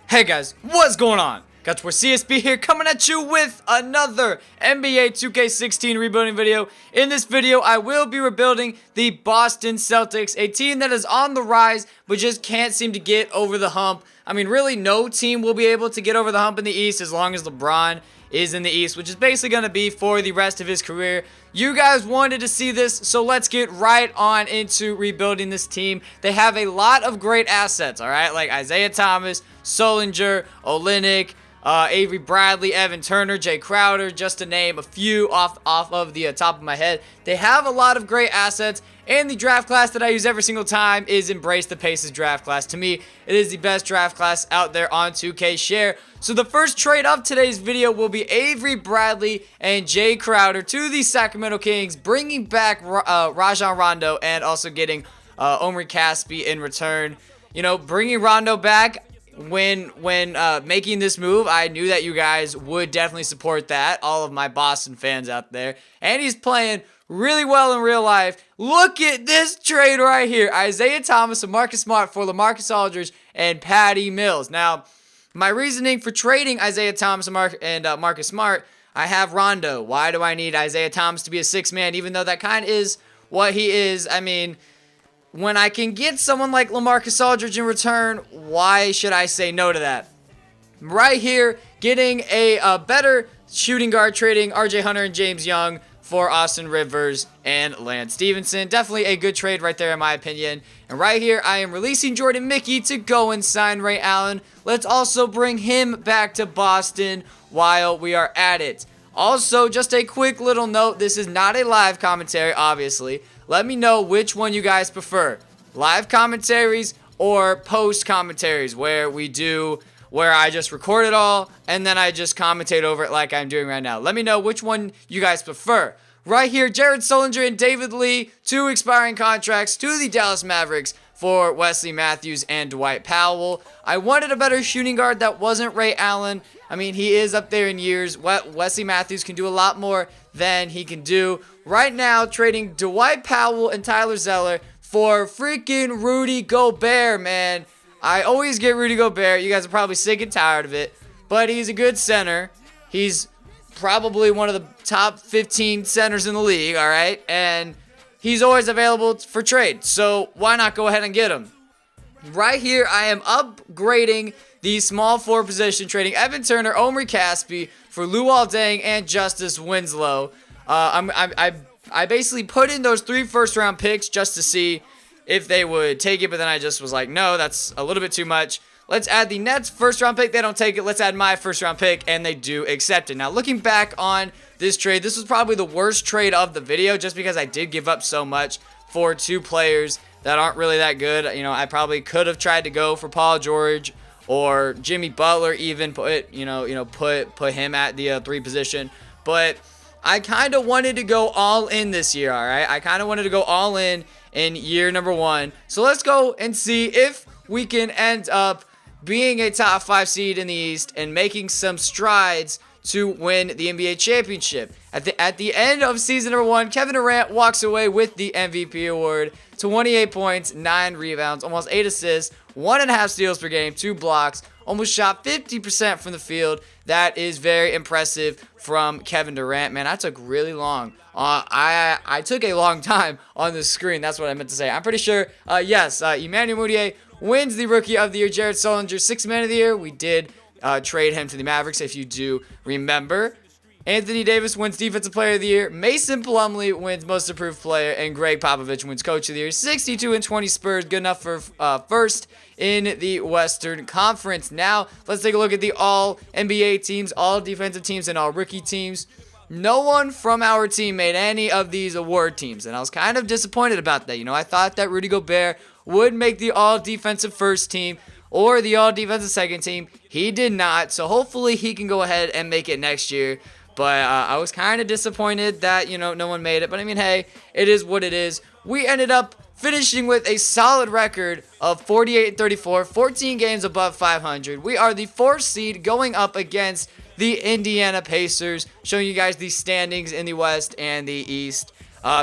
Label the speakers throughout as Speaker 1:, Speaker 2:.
Speaker 1: Hey guys, what's going on? Got your CSB here coming at you with another NBA 2K16 rebuilding video. In this video, I will be rebuilding the Boston Celtics, a team that is on the rise but just can't seem to get over the hump. I mean, really no team will be able to get over the hump in the East as long as LeBron is in the East, which is basically going to be for the rest of his career. You guys wanted to see this, so let's get right on into rebuilding this team. They have a lot of great assets, all right, like Isaiah Thomas, Solinger, Olynyk, Avery Bradley, Evan Turner, Jay Crowder, just to name a few off of the top of my head. They have a lot of great assets, and the draft class that I use every single time is Embrace the Paces draft class. To me, it is the best draft class out there on 2K Share. So the first trade of today's video will be Avery Bradley and Jay Crowder to the Sacramento Kings, bringing back Rajon Rondo and also getting Omri Caspi in return. You know, bringing Rondo back, when making this move, I knew that you guys would definitely support that, all of my Boston fans out there. And he's playing really well in real life. Look at this trade right here. Isaiah Thomas and Marcus Smart for LaMarcus Aldridge and Patty Mills. Now, my reasoning for trading Isaiah Thomas and Marcus Smart, I have Rondo. Why do I need Isaiah Thomas to be a sixth man, even though that kind of is what he is? I mean, when I can get someone like LaMarcus Aldridge in return, why should I say no to that? Right here, getting a better shooting guard, trading RJ Hunter and James Young for Austin Rivers and Lance Stevenson. Definitely a good trade right there in my opinion. And right here, I am releasing Jordan Mickey to go and sign Ray Allen. Let's also bring him back to Boston while we are at it. Also, just a quick little note, this is not a live commentary, obviously. Let me know which one you guys prefer. Live commentaries or post commentaries where I just record it all and then I just commentate over it like I'm doing right now. Let me know which one you guys prefer. Right here, Jared Solinger and David Lee, 2 expiring contracts to the Dallas Mavericks for Wesley Matthews and Dwight Powell. I wanted a better shooting guard that wasn't Ray Allen. I mean, he is up there in years. Wesley Matthews can do a lot more than he can do. Right now, trading Dwight Powell and Tyler Zeller for freaking Rudy Gobert, man. I always get Rudy Gobert. You guys are probably sick and tired of it. But he's a good center. He's probably one of the top 15 centers in the league, all right? And he's always available for trade. So why not go ahead and get him? Right here, I am upgrading the small forward position, trading Evan Turner, Omri Caspi for Luol Deng and Justice Winslow. I basically put in those 3 first-round picks just to see if they would take it, but then I just was like, no, that's a little bit too much. Let's add the Nets first-round pick. They don't take it. Let's add my first-round pick, and they do accept it. Now, looking back on this trade, this was probably the worst trade of the video just because I did give up so much for 2 players that aren't really that good. You know, I probably could have tried to go for Paul George or Jimmy Butler, even put him at the 3 position, but I kind of wanted to go all in this year, all right? I kind of wanted to go all in year number 1. So let's go and see if we can end up being a top 5 seed in the East and making some strides to win the NBA championship. At the end of season number 1, Kevin Durant walks away with the MVP award. 28 points, 9 rebounds, almost 8 assists, 1.5 steals per game, 2 blocks, almost shot 50% from the field. That is very impressive from Kevin Durant. Man, I took really long. I took a long time on the screen. That's what I meant to say. I'm pretty sure, yes, Emmanuel Mudiay wins the Rookie of the Year. Jared Solinger, 6th Man of the Year. We did trade him to the Mavericks, if you do remember. Anthony Davis wins Defensive Player of the Year. Mason Plumlee wins Most Improved Player. And Greg Popovich wins Coach of the Year. 62-20 Spurs. Good enough for first in the Western Conference. Now, let's take a look at the all-NBA teams, all-defensive teams, and all-rookie teams. No one from our team made any of these award teams. And I was kind of disappointed about that. You know, I thought that Rudy Gobert would make the all-defensive first team or the all-defensive second team. He did not. So hopefully he can go ahead and make it next year. But I was kind of disappointed that, you know, no one made it. But I mean, hey, it is what it is. We ended up finishing with a solid record of 48-34, 14 games above 500. We are the 4th seed going up against the Indiana Pacers, showing you guys the standings in the West and the East.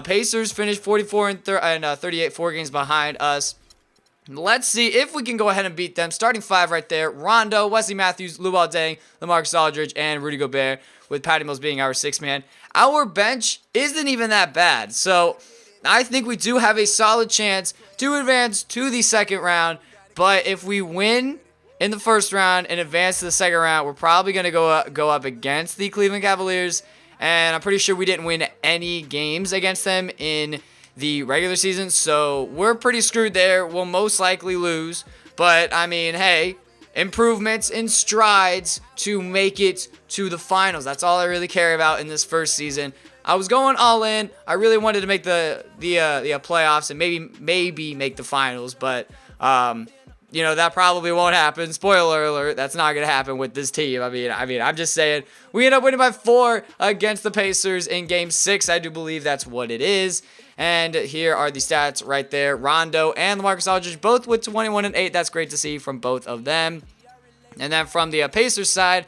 Speaker 1: Pacers finished 44 and 38, 4 games behind us. Let's see if we can go ahead and beat them. Starting five right there. Rondo, Wesley Matthews, Luol Deng, LaMarcus Aldridge, and Rudy Gobert, with Patty Mills being our sixth man. Our bench isn't even that bad. So I think we do have a solid chance to advance to the second round. But if we win in the first round and advance to the second round, we're probably going to go up against the Cleveland Cavaliers. And I'm pretty sure we didn't win any games against them in the regular season, so we're pretty screwed there. We'll most likely lose, but I mean, hey, improvements and strides to make it to the finals. That's all I really care about in this first season. I was going all in. I really wanted to make the playoffs and maybe make the finals, but you know, that probably won't happen. Spoiler alert, that's not going to happen with this team. I mean, I'm just saying. We end up winning by 4 against the Pacers in Game 6. I do believe that's what it is. And here are the stats right there. Rondo and LaMarcus Aldridge both with 21 and 8. That's great to see from both of them. And then from the Pacers side,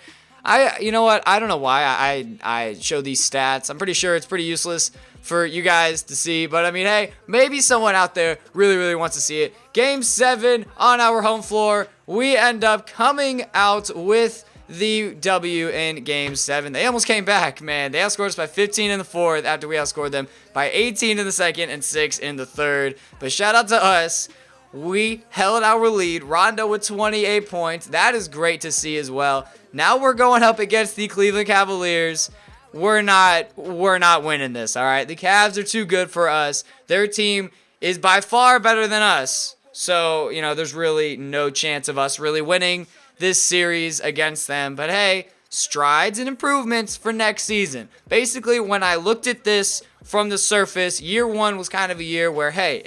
Speaker 1: you know what? I don't know why I show these stats. I'm pretty sure it's pretty useless for you guys to see. But I mean, hey, maybe someone out there really wants to see it. Game 7 on our home floor. We end up coming out with the W in Game 7. They almost came back, man. They outscored us by 15 in the fourth after we outscored them by 18 in the second and 6 in the third. But shout out to us. We held our lead. Rondo with 28 points. That is great to see as well. Now we're going up against the Cleveland Cavaliers. We're not winning this, all right? The Cavs are too good for us. Their team is by far better than us. So, you know, there's really no chance of us really winning this series against them. But hey, strides and improvements for next season. Basically, when I looked at this from the surface, year 1 was kind of a year where, hey,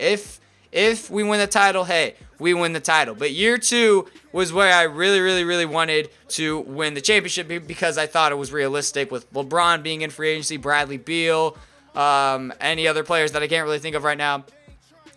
Speaker 1: if we win the title, hey, we win the title. But year 2 was where I really wanted to win the championship because I thought it was realistic with LeBron being in free agency, Bradley Beal, any other players that I can't really think of right now.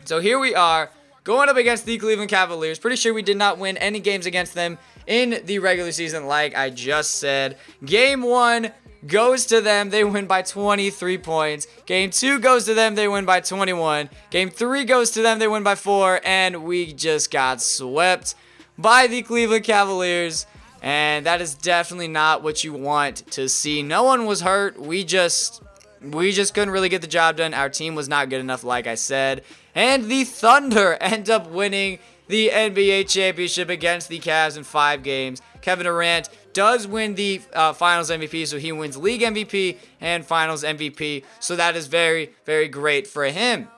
Speaker 1: So here we are going up against the Cleveland Cavaliers. Pretty sure we did not win any games against them in the regular season, like I just said. Game 1 goes to them. They win by 23 points. Game 2 goes to them. They win by 21. Game 3 goes to them. They win by 4. And we just got swept by the Cleveland Cavaliers. And that is definitely not what you want to see. No one was hurt. We just couldn't really get the job done. Our team was not good enough, like I said. And the Thunder end up winning the NBA championship against the Cavs in 5 games. Kevin Durant does win the Finals MVP, so he wins League MVP and Finals MVP. So that is very great for him.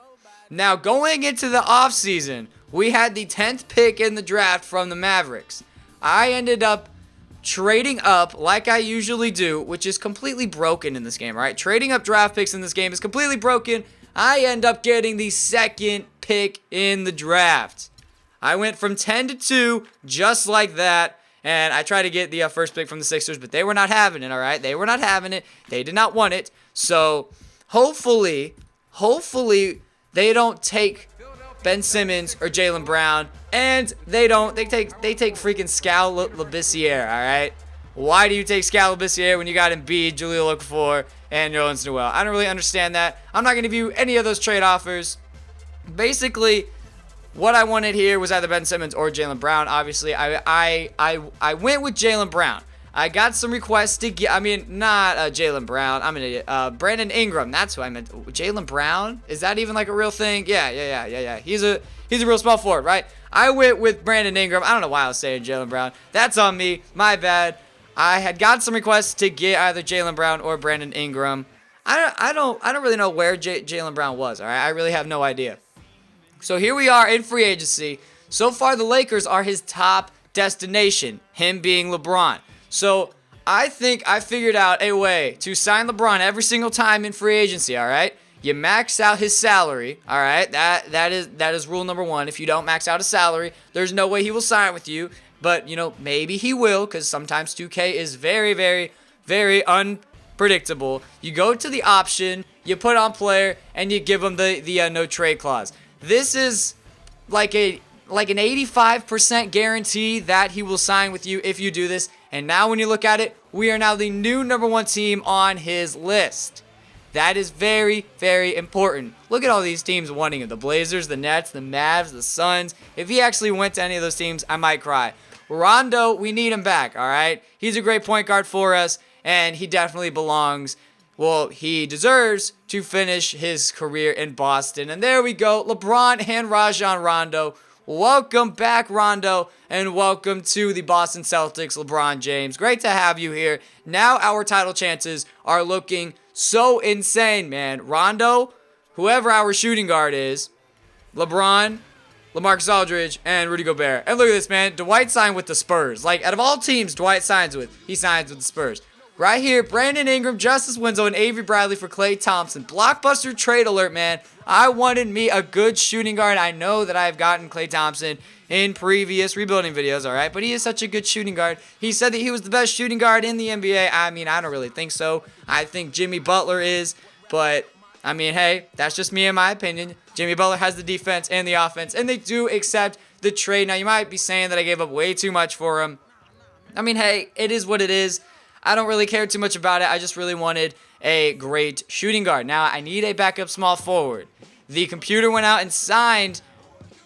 Speaker 1: Now, going into the offseason, we had the 10th pick in the draft from the Mavericks. I ended up trading up like I usually do, which is completely broken in this game, right? Trading up draft picks in this game is completely broken. I end up getting the 2nd pick in the draft. I went from 10 to 2, just like that, and I tried to get the first pick from the Sixers, but they were not having it, all right? They were not having it. They did not want it. So hopefully they don't take Ben Simmons or Jaylen Brown, and they take freaking Skal Labissiere, all right? Why do you take Skal Labissiere when you got Embiid, Jahlil Okafor, and Nerlens Noel? I don't really understand that. I'm not going to give you any of those trade offers. Basically, what I wanted here was either Ben Simmons or Jaylen Brown. Obviously, I went with Jaylen Brown. I got some requests to get, not Jaylen Brown. I'm an idiot. Brandon Ingram. That's who I meant. Jaylen Brown? Is that even like a real thing? Yeah. He's a real small forward, right? I went with Brandon Ingram. I don't know why I was saying Jaylen Brown. That's on me. My bad. I had got some requests to get either Jaylen Brown or Brandon Ingram. I don't really know where Jaylen Brown was. All right, I really have no idea. So here we are in free agency. So far, the Lakers are his top destination, him being LeBron. So I think I figured out a way to sign LeBron every single time in free agency, all right? You max out his salary, all right? That is rule number 1. If you don't max out his salary, there's no way he will sign with you. But, you know, maybe he will, because sometimes 2K is very unpredictable. You go to the option, you put on player, and you give him the no trade clause. This is like an 85% guarantee that he will sign with you if you do this. And now when you look at it, we are now the new number 1 team on his list. That is very, very important. Look at all these teams wanting him. The Blazers, the Nets, the Mavs, the Suns. If he actually went to any of those teams, I might cry. Rondo, we need him back, all right? He's a great point guard for us, and he definitely belongs. Well, he deserves to finish his career in Boston. And there we go. LeBron and Rajon Rondo. Welcome back, Rondo, and welcome to the Boston Celtics, LeBron James. Great to have you here. Now our title chances are looking so insane, man. Rondo, whoever our shooting guard is, LeBron, LaMarcus Aldridge, and Rudy Gobert. And look at this, man. Dwight signed with the Spurs. Like, out of all teams Dwight signs with, he signs with the Spurs. Right here, Brandon Ingram, Justice Winslow, and Avery Bradley for Klay Thompson. Blockbuster trade alert, man. I wanted me a good shooting guard. I know that I've gotten Klay Thompson in previous rebuilding videos, all right? But he is such a good shooting guard. He said that he was the best shooting guard in the NBA. I mean, I don't really think so. I think Jimmy Butler is. But, I mean, hey, that's just me and my opinion. Jimmy Butler has the defense and the offense, and they do accept the trade. Now, you might be saying that I gave up way too much for him. I mean, hey, it is what it is. I don't really care too much about it. I just really wanted a great shooting guard. Now, I need a backup small forward. The computer went out and signed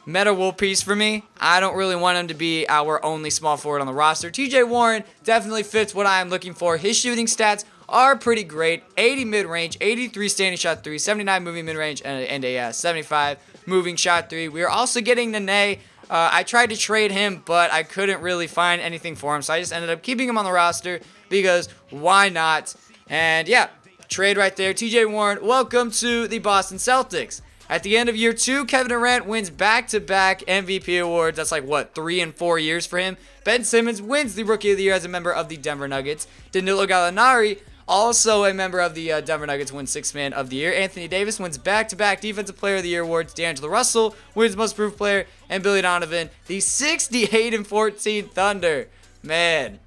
Speaker 1: Meta World Peace for me. I don't really want him to be our only small forward on the roster. TJ Warren definitely fits what I am looking for. His shooting stats are pretty great. 80 mid-range, 83 standing shot 3, 79 moving mid-range, and a 75 moving shot 3. We are also getting Nene. I tried to trade him, but I couldn't really find anything for him, so I just ended up keeping him on the roster because why not? And yeah, trade right there. TJ Warren, welcome to the Boston Celtics. At the end of year 2, Kevin Durant wins back-to-back MVP awards. That's like, what, 3 and 4 years for him? Ben Simmons wins the Rookie of the Year as a member of the Denver Nuggets. Danilo Gallinari, also a member of the Denver Nuggets, wins Sixth Man of the Year. Anthony Davis wins back-to-back Defensive Player of the Year awards. D'Angelo Russell wins Most Improved Player. And Billy Donovan, the 68-14 Thunder. Man,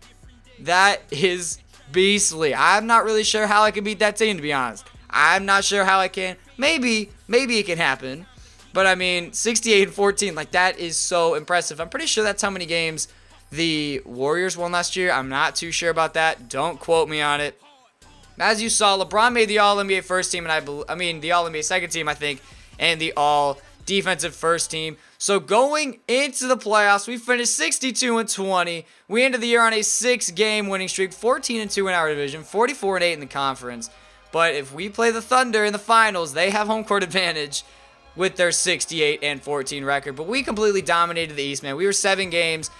Speaker 1: that is beastly. I'm not really sure how I can beat that team, to be honest. I'm not sure how I can. Maybe it can happen. But, I mean, 68-14, like, that is so impressive. I'm pretty sure that's how many games the Warriors won last year. I'm not too sure about that. Don't quote me on it. As you saw, LeBron made the All-NBA first team, and the All-NBA second team, I think, and the All-Defensive first team. So going into the playoffs, we finished 62-20. We ended the year on a 6-game winning streak, 14-2 in our division, 44-8 in the conference. But if we play the Thunder in the finals, they have home court advantage with their 68-14 record. But we completely dominated the East, man. We were 7 games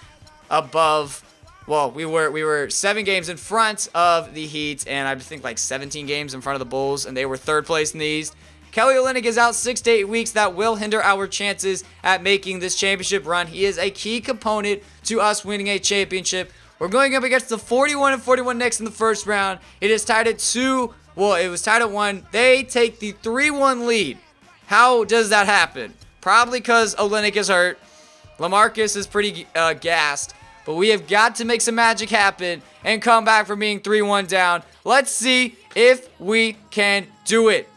Speaker 1: above. Well, we were 7 games in front of the Heat, and I think like 17 games in front of the Bulls, and they were 3rd place in the East. Kelly Olynyk is out 6 to 8 weeks. That will hinder our chances at making this championship run. He is a key component to us winning a championship. We're going up against the 41-41 Knicks in the first round. It is tied at 2. Well, it was tied at 1. They take the 3-1 lead. How does that happen? Probably because Olynyk is hurt. LaMarcus is pretty gassed. But we have got to make some magic happen and come back from being 3-1 down. Let's see if we can do it.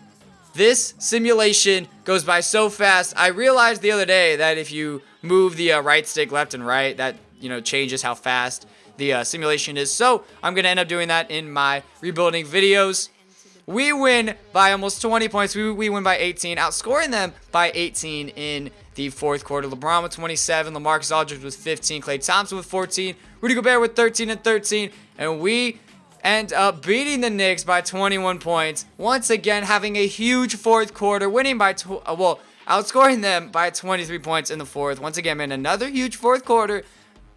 Speaker 1: This simulation goes by so fast. I realized the other day that if you move the right stick left and right, that changes how fast the simulation is. So I'm going to end up doing that in my rebuilding videos. We win by almost 20 points. We win by 18, outscoring them by 18 in the fourth quarter. LeBron with 27, LaMarcus Aldridge with 15, Klay Thompson with 14, Rudy Gobert with 13 and 13, and we end up beating the Knicks by 21 points. Once again, having a huge fourth quarter, winning by, outscoring them by 23 points in the fourth. Once again, man, another huge fourth quarter.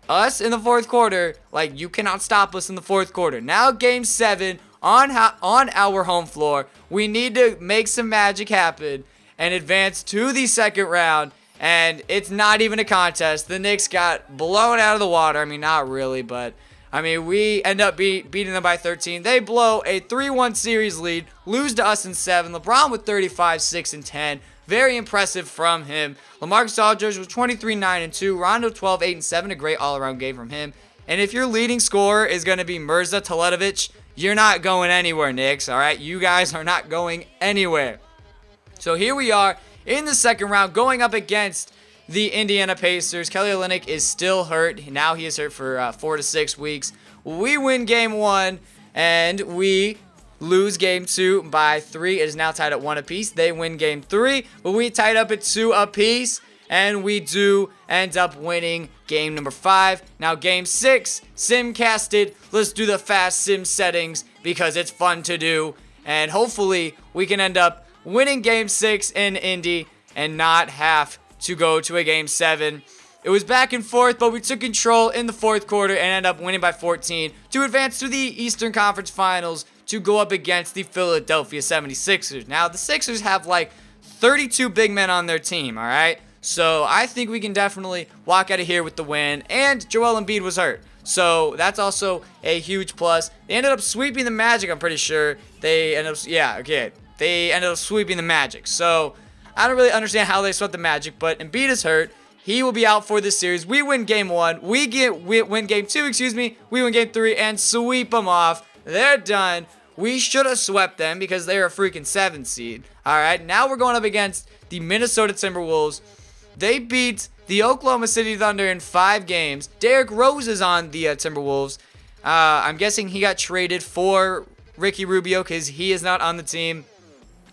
Speaker 1: Us in the fourth quarter, like, you cannot stop us in the fourth quarter. Now, Game 7 on our home floor. We need to make some magic happen and advance to the second round. And it's not even a contest. The Knicks got blown out of the water. I mean, not really, but I mean, we end up beating them by 13. They blow a 3-1 series lead, lose to us in 7. LeBron with 35, 6, and 10. Very impressive from him. LaMarcus Aldridge was 23, 9, and 2. Rondo 12, 8, and 7. A great all-around game from him. And if your leading scorer is going to be Mirza Teletovic, you're not going anywhere, Knicks, all right? You guys are not going anywhere. So here we are in the second round going up against the Indiana Pacers. Kelly Olynyk is still hurt. Now he is hurt for 4 to 6 weeks. We win game 1, and we lose game 2 by 3. It is now tied at 1 apiece. They win game 3, but we tied up at 2 apiece, and we do end up winning game number 5. Now game 6, sim casted. Let's do the fast sim settings because it's fun to do, and hopefully we can end up winning game 6 in Indy and not have to go to a game 7. It was back and forth, but we took control in the 4th quarter and ended up winning by 14 to advance to the Eastern Conference Finals to go up against the Philadelphia 76ers. Now, the Sixers have like 32 big men on their team, all right? So I think we can definitely walk out of here with the win, and Joel Embiid was hurt. So that's also a huge plus. They ended up sweeping the Magic, I'm pretty sure. They ended up sweeping the Magic. So I don't really understand how they swept the Magic, but Embiid is hurt. He will be out for this series. We win game 1. We win game 2, We win game 3 and sweep them off. They're done. We should have swept them because they're a freaking 7 seed. All right, now we're going up against the Minnesota Timberwolves. They beat the Oklahoma City Thunder in 5 games. Derrick Rose is on the Timberwolves. I'm guessing he got traded for Ricky Rubio because he is not on the team.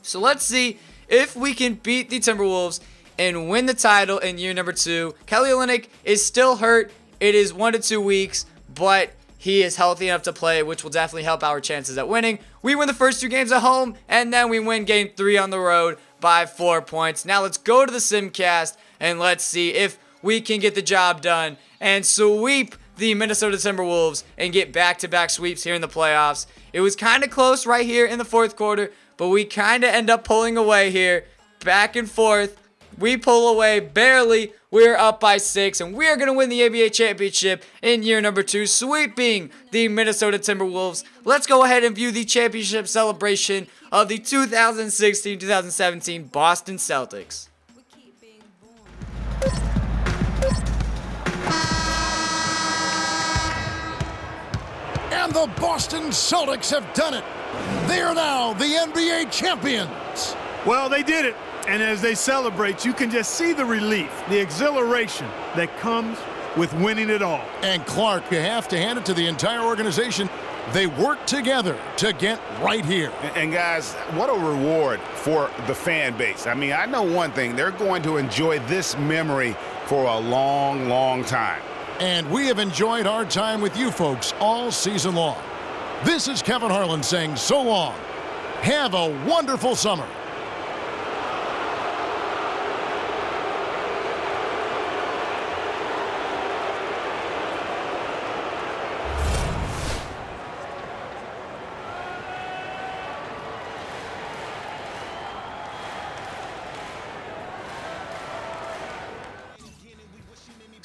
Speaker 1: So let's see if we can beat the Timberwolves and win the title in year number 2. Kelly Olynyk is still hurt. It is 1 to 2 weeks, but he is healthy enough to play, which will definitely help our chances at winning. We win the first 2 games at home, and then we win game 3 on the road by 4 points. Now let's go to the Simcast, and let's see if we can get the job done and sweep the Minnesota Timberwolves and get back-to-back sweeps here in the playoffs. It was kind of close right here in the 4th quarter, but we kind of end up pulling away here, back and forth. We pull away barely. We're up by 6, and we're going to win the NBA championship in year number 2, sweeping the Minnesota Timberwolves. Let's go ahead and view the championship celebration of the 2016-2017 Boston Celtics.
Speaker 2: And the Boston Celtics have done it. They are now the NBA champions.
Speaker 3: Well, they did it. And as they celebrate, you can just see the relief, the exhilaration that comes with winning it all.
Speaker 2: And Clark, you have to hand it to the entire organization. They work together to get right here.
Speaker 4: And guys, what a reward for the fan base. I mean, I know one thing. They're going to enjoy this memory for a long, long time.
Speaker 2: And we have enjoyed our time with you folks all season long. This is Kevin Harlan saying so long. Have a wonderful summer.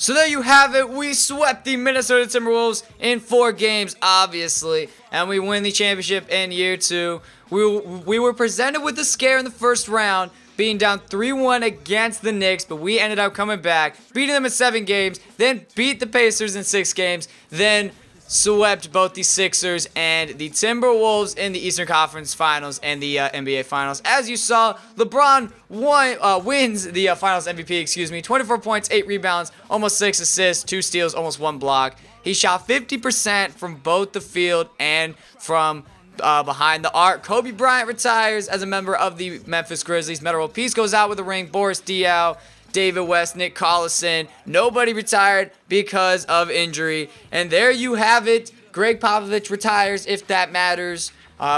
Speaker 1: So there you have it. We swept the Minnesota Timberwolves in 4 games, obviously, and we win the championship in year 2. We were presented with a scare in the first round, being down 3-1 against the Knicks, but we ended up coming back, beating them in 7 games, then beat the Pacers in 6 games, then swept both the Sixers and the Timberwolves in the Eastern Conference Finals and the NBA Finals. As you saw, LeBron wins the Finals MVP, 24 points, 8 rebounds, almost 6 assists, 2 steals, almost 1 block. He shot 50% from both the field and from behind the arc. Kobe Bryant retires as a member of the Memphis Grizzlies. Metal World Peace goes out with a ring. Boris Diaw, David West, Nick Collison. Nobody retired because of injury. And there you have it. Greg Popovich retires, if that matters.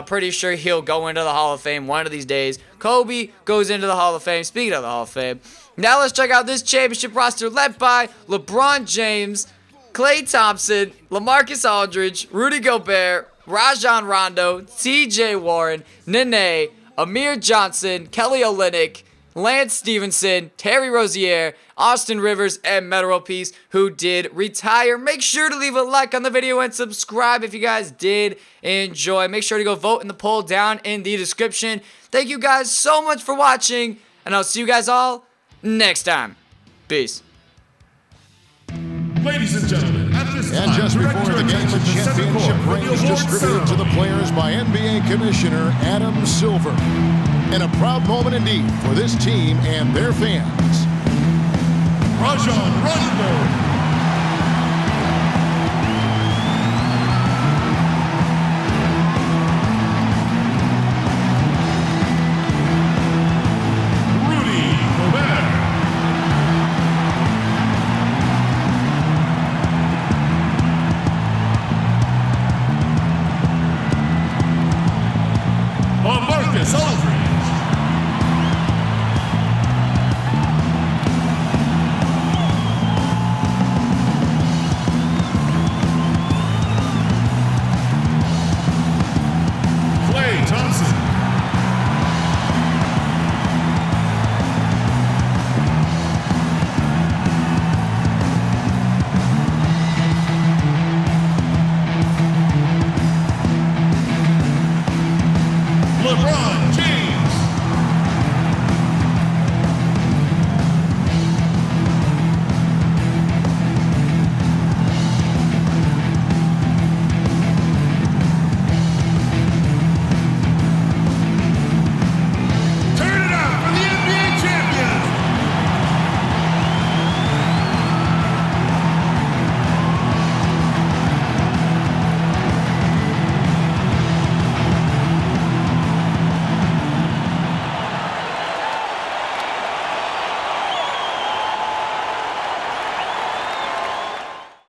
Speaker 1: Pretty sure he'll go into the Hall of Fame one of these days. Kobe goes into the Hall of Fame. Speaking of the Hall of Fame, now let's check out this championship roster led by LeBron James, Klay Thompson, LaMarcus Aldridge, Rudy Gobert, Rajon Rondo, T.J. Warren, Nene, Amir Johnson, Kelly Olynyk, Lance Stevenson, Terry Rozier, Austin Rivers, and Metal World Peace, who did retire. Make sure to leave a like on the video and subscribe if you guys did enjoy. Make sure to go vote in the poll down in the description. Thank you guys so much for watching, and I'll see you guys all next time. Peace.
Speaker 5: Ladies and gentlemen, at this time,
Speaker 2: And just before the game, the championship rings distributed to the players by NBA Commissioner Adam Silver. And a proud moment indeed for this team and their fans.
Speaker 5: Rajon Rondo.